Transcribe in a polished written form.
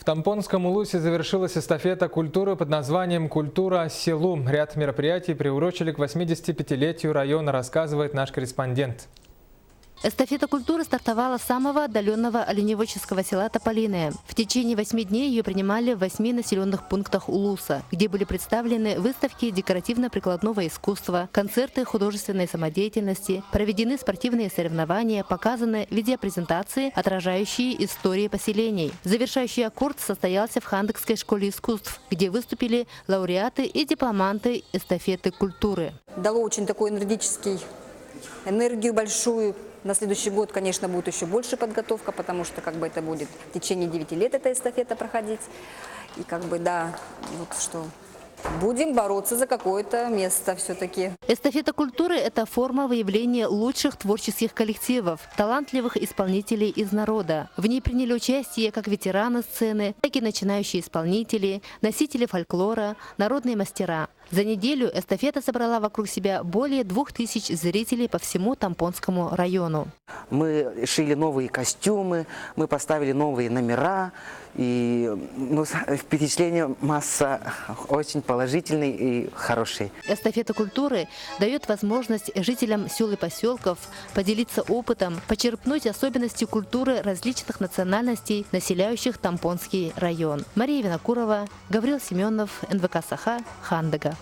Тампонском Улусе завершилась эстафета культуры под названием «Культура селу». Ряд мероприятий приурочили к 85-летию района, рассказывает наш корреспондент. Эстафета культуры стартовала с самого отдаленного оленеводческого села Тополиное. В течение 8 дней ее принимали в 8 населенных пунктах Улуса, где были представлены выставки декоративно-прикладного искусства, концерты художественной самодеятельности, проведены спортивные соревнования, показаны видеопрезентации, отражающие истории поселений. Завершающий аккорд состоялся в Хандыкской школе искусств, где выступили лауреаты и дипломанты эстафеты культуры. Дало очень такой энергию большую. На следующий год, конечно, будет еще больше подготовка, потому что это будет в течение 9 лет эта эстафета проходить. И будем бороться за какое-то место все-таки. Эстафета культуры – это форма выявления лучших творческих коллективов, талантливых исполнителей из народа. В ней приняли участие как ветераны сцены, так и начинающие исполнители, носители фольклора, народные мастера. За неделю эстафета собрала вокруг себя более 2000 зрителей по всему Тампонскому району. Мы шили новые костюмы, мы поставили новые номера. И впечатление масса очень положительный и хороший. Эстафета культуры дает возможность жителям сел и поселков поделиться опытом, почерпнуть особенности культуры различных национальностей, населяющих Тампонский район. Мария Винокурова, Гаврил Семенов, НВК Саха, Хандыга.